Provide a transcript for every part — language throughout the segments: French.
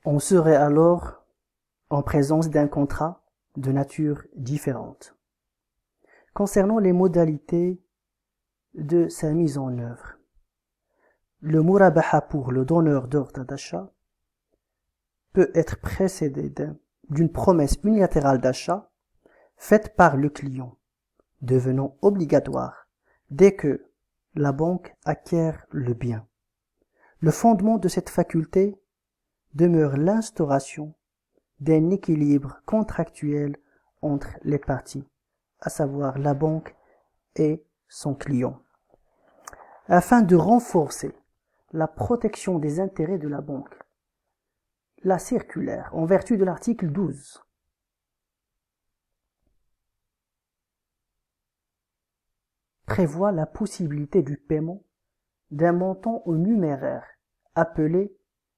On serait alors en présence d'un contrat de nature différente. Concernant les modalités de sa mise en œuvre, le murabaha pour le donneur d'ordre d'achat peut être précédé d'une promesse unilatérale d'achat faite par le client, devenant obligatoire dès que la banque acquiert le bien. Le fondement de cette faculté demeure l'instauration d'un équilibre contractuel entre les parties, à savoir la banque et son client. Afin de renforcer la protection des intérêts de la banque, la circulaire, en vertu de l'article 12, prévoit la possibilité du paiement d'un montant au numéraire appelé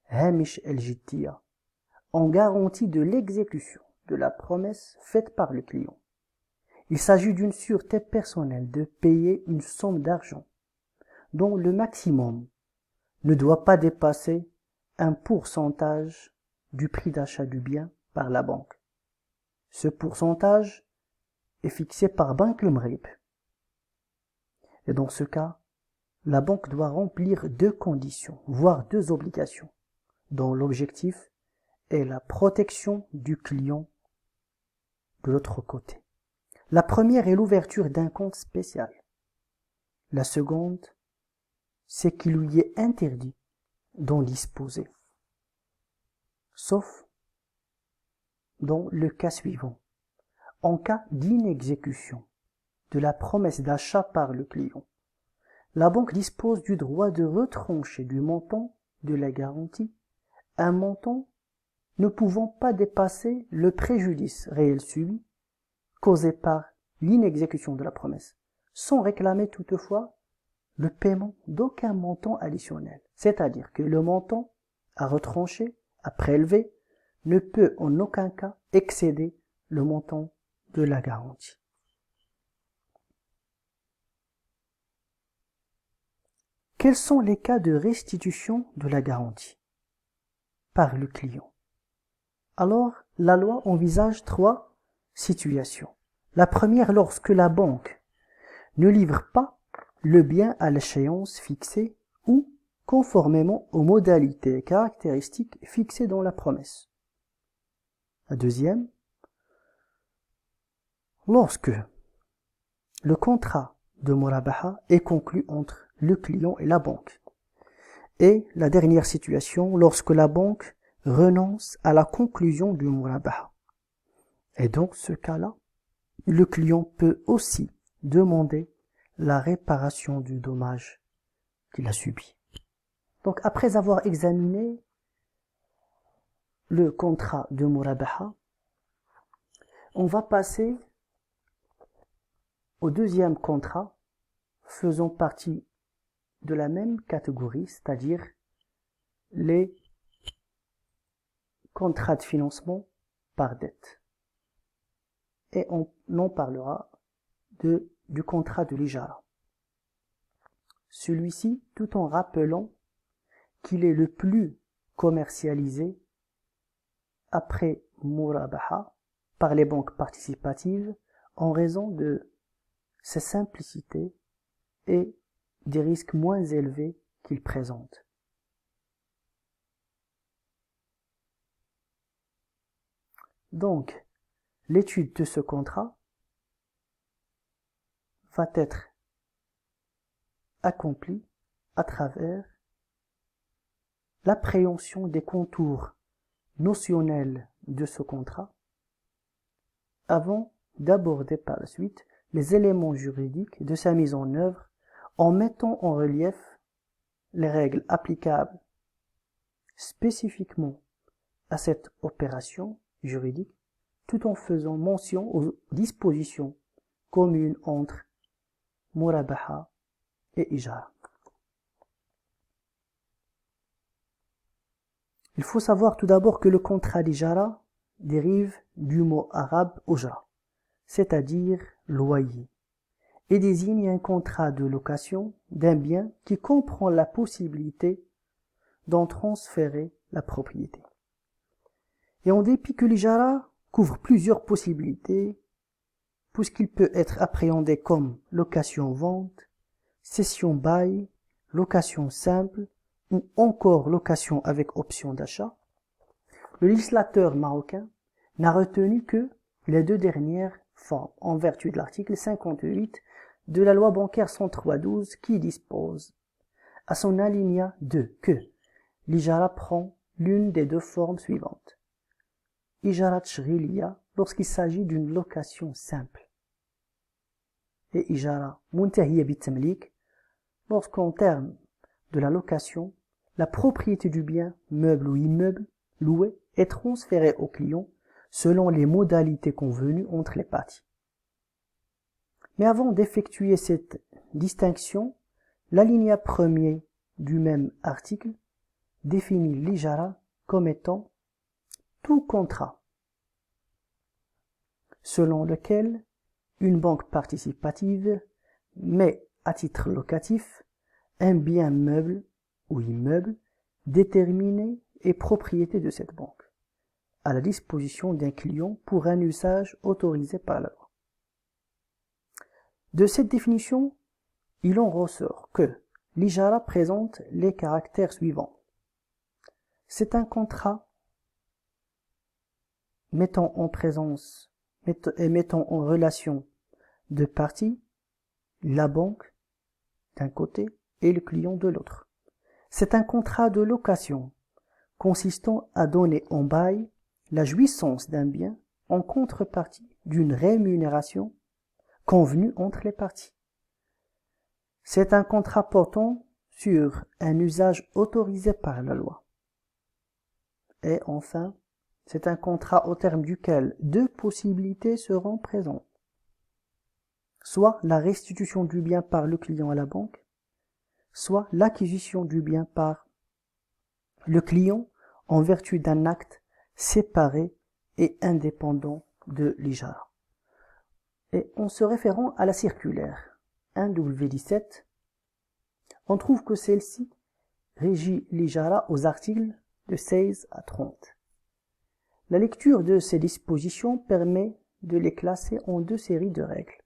Hamish el-Jittiya, en garantie de l'exécution de la promesse faite par le client. Il s'agit d'une sûreté personnelle de payer une somme d'argent dont le maximum ne doit pas dépasser un pourcentage du prix d'achat du bien par la banque. Ce pourcentage est fixé par Banque al-Maghrib. Et dans ce cas, la banque doit remplir deux conditions, voire deux obligations, dont l'objectif est la protection du client de l'autre côté. La première est l'ouverture d'un compte spécial. La seconde, c'est qu'il lui est interdit d'en disposer, sauf dans le cas suivant. En cas d'inexécution de la promesse d'achat par le client, la banque dispose du droit de retrancher du montant de la garantie un montant ne pouvant pas dépasser le préjudice réel subi causé par l'inexécution de la promesse, sans réclamer toutefois le paiement d'aucun montant additionnel. C'est-à-dire que le montant à retrancher, à prélever, ne peut en aucun cas excéder le montant de la garantie. Quels sont les cas de restitution de la garantie par le client? Alors, la loi envisage trois situations. La première, lorsque la banque ne livre pas le bien à l'échéance fixée ou conformément aux modalités et caractéristiques fixées dans la promesse. La deuxième, lorsque le contrat de murabaha est conclu entre le client et la banque. Et la dernière situation, lorsque la banque renonce à la conclusion du murabaha. Et dans ce cas-là, le client peut aussi demander la réparation du dommage qu'il a subi. Donc après avoir examiné le contrat de murabaha, on va passer au deuxième contrat faisant partie de la même catégorie, c'est-à-dire les contrats de financement par dette. Et on en parlera du contrat de l'ijara. Celui-ci, tout en rappelant qu'il est le plus commercialisé après murabaha par les banques participatives en raison de sa simplicité et des risques moins élevés qu'il présente. Donc, l'étude de ce contrat va être accomplie à travers l'appréhension des contours notionnels de ce contrat avant d'aborder par la suite les éléments juridiques de sa mise en œuvre en mettant en relief les règles applicables spécifiquement à cette opération juridique tout en faisant mention aux dispositions communes entre murabaha et ijara. Il faut savoir tout d'abord que le contrat d'ijara dérive du mot arabe ujra, c'est-à-dire loyer, et désigne un contrat de location d'un bien qui comprend la possibilité d'en transférer la propriété. Et en dépit que l'ijara couvre plusieurs possibilités, puisqu'il peut être appréhendé comme location-vente, cession-bail, location simple ou encore location avec option d'achat, le législateur marocain n'a retenu que les deux dernières formes en vertu de l'article 58 de la loi bancaire 103/12 qui dispose à son alinéa 2 que l'ijara prend l'une des deux formes suivantes. Ijara tshghiliya lorsqu'il s'agit d'une location simple et ijara muntahiya bitamlik lorsqu'en termes de la location, la propriété du bien, meuble ou immeuble, loué est transférée au client selon les modalités convenues entre les parties. Mais avant d'effectuer cette distinction, l'alinéa premier du même article définit l'ijara comme étant tout contrat selon lequel une banque participative met à titre locatif un bien meuble ou immeuble déterminé et propriété de cette banque à la disposition d'un client pour un usage autorisé par la loi. De cette définition, il en ressort que l'ijara présente les caractères suivants. C'est un contrat mettant en relation deux parties, la banque d'un côté et le client de l'autre. C'est un contrat de location consistant à donner en bail la jouissance d'un bien en contrepartie d'une rémunération convenue entre les parties. C'est un contrat portant sur un usage autorisé par la loi. Et enfin, c'est un contrat au terme duquel deux possibilités seront présentes. Soit la restitution du bien par le client à la banque, soit l'acquisition du bien par le client en vertu d'un acte séparé et indépendant de l'ijara. Et en se référant à la circulaire 1W17, on trouve que celle-ci régit l'ijara aux articles de 16 à 30. La lecture de ces dispositions permet de les classer en deux séries de règles.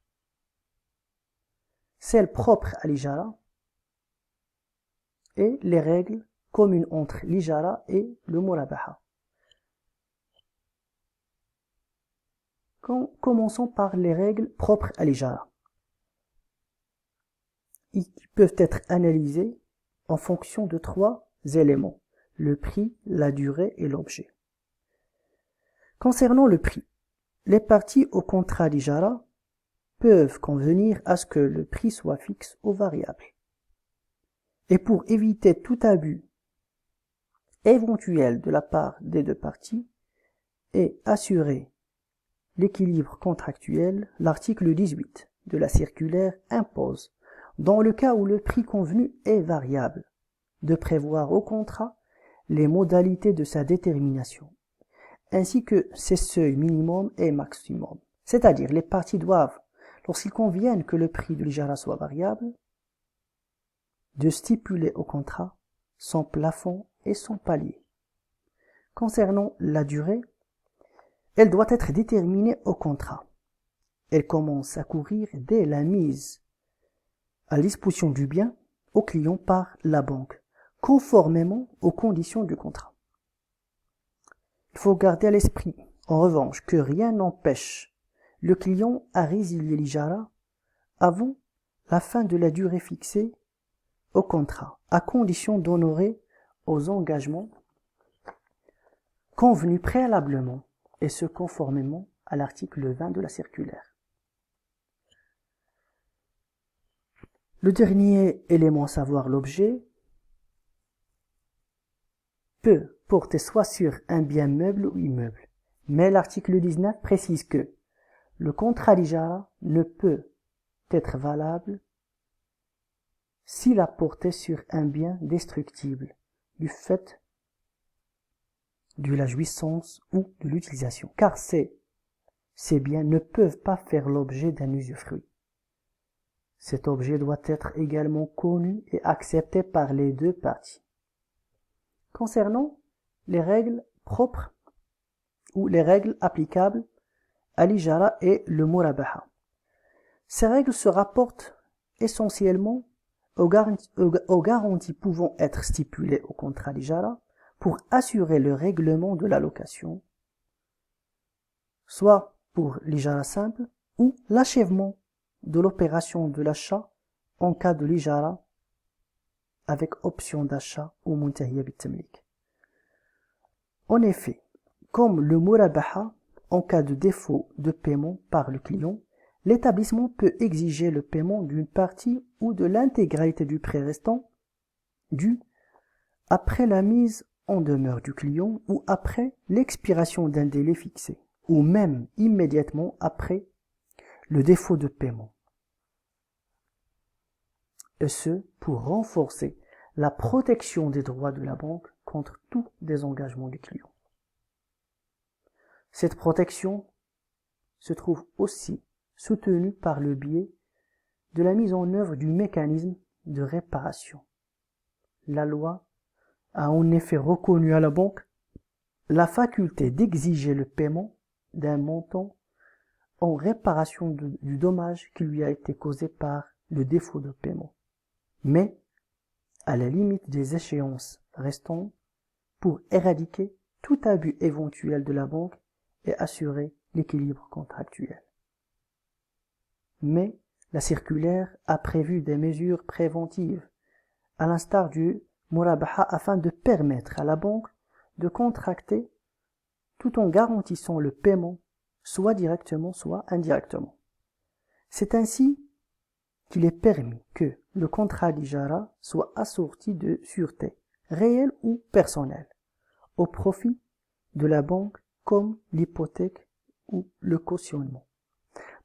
Celles propres à l'ijara et les règles communes entre l'ijara et le murabaha. Commençons par les règles propres à l'ijara. Ils peuvent être analysées en fonction de trois éléments, le prix, la durée et l'objet. Concernant le prix, les parties au contrat d'ijara peuvent convenir à ce que le prix soit fixe ou variable. Et pour éviter tout abus éventuel de la part des deux parties et assurer l'équilibre contractuel, l'article 18 de la circulaire impose, dans le cas où le prix convenu est variable, de prévoir au contrat les modalités de sa détermination, ainsi que ses seuils minimum et maximum. C'est-à-dire, les parties doivent, lorsqu'ils conviennent que le prix de l'ijara soit variable, de stipuler au contrat son plafond et son palier. Concernant la durée, elle doit être déterminée au contrat. Elle commence à courir dès la mise à disposition du bien au client par la banque, conformément aux conditions du contrat. Il faut garder à l'esprit, en revanche, que rien n'empêche le client à résilier l'ijara avant la fin de la durée fixée au contrat, à condition d'honorer aux engagements convenus préalablement, et ce conformément à l'article 20 de la circulaire. Le dernier élément, savoir l'objet, peut porter soit sur un bien meuble ou immeuble, mais l'article 19 précise que le contrat d'ijara ne peut être valable s'il a porté sur un bien destructible du fait de la jouissance ou de l'utilisation, car ces biens ne peuvent pas faire l'objet d'un usufruit. Cet objet doit être également connu et accepté par les deux parties. Concernant les règles propres ou les règles applicables à l'ijara et le murabaha. Ces règles se rapportent essentiellement aux garanties pouvant être stipulées au contrat d'ijara pour assurer le règlement de la location, soit pour l'ijara simple ou l'achèvement de l'opération de l'achat en cas de l'ijara avec option d'achat ou muntahiya bit-tamlik. En effet, comme le murabaha, en cas de défaut de paiement par le client, l'établissement peut exiger le paiement d'une partie ou de l'intégralité du prêt restant dû après la mise en demeure du client ou après l'expiration d'un délai fixé, ou même immédiatement après le défaut de paiement. Et ce, pour renforcer la protection des droits de la banque contre tout désengagement du client. Cette protection se trouve aussi soutenue par le biais de la mise en œuvre du mécanisme de réparation. La loi a en effet reconnu à la banque la faculté d'exiger le paiement d'un montant en réparation du dommage qui lui a été causé par le défaut de paiement, mais à la limite des échéances restantes pour éradiquer tout abus éventuel de la banque et assurer l'équilibre contractuel. Mais la circulaire a prévu des mesures préventives, à l'instar du murabaha, afin de permettre à la banque de contracter tout en garantissant le paiement, soit directement, soit indirectement. C'est ainsi qu'il est permis que le contrat d'ijara soit assorti de sûreté, réelle ou personnelle, au profit de la banque comme l'hypothèque ou le cautionnement.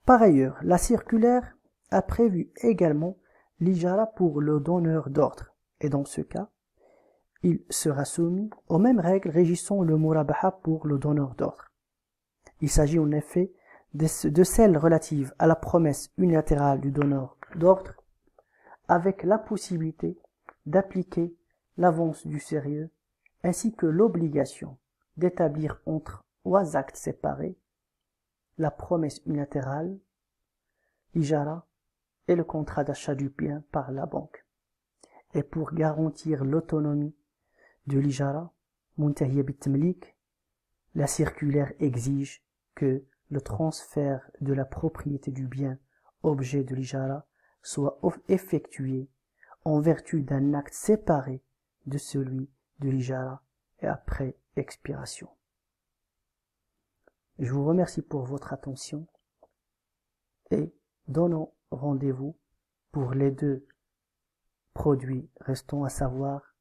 Par ailleurs, la circulaire a prévu également l'ijara pour le donneur d'ordre, et dans ce cas, il sera soumis aux mêmes règles régissant le murabaha pour le donneur d'ordre. Il s'agit en effet de celles relatives à la promesse unilatérale du donneur d'ordre, avec la possibilité d'appliquer l'avance du sérieux, ainsi que l'obligation d'établir entre 3 actes séparés la promesse unilatérale, l'ijara et le contrat d'achat du bien par la banque. Et pour garantir l'autonomie de l'ijara, muntahiya bit-tamlik, la circulaire exige que le transfert de la propriété du bien objet de l'ijara soit effectué en vertu d'un acte séparé de celui de l'ijara et après expiration. Je vous remercie pour votre attention et donnons rendez-vous pour les 2 produits restants, à savoir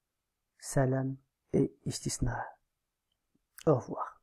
salam et istisna. Au revoir.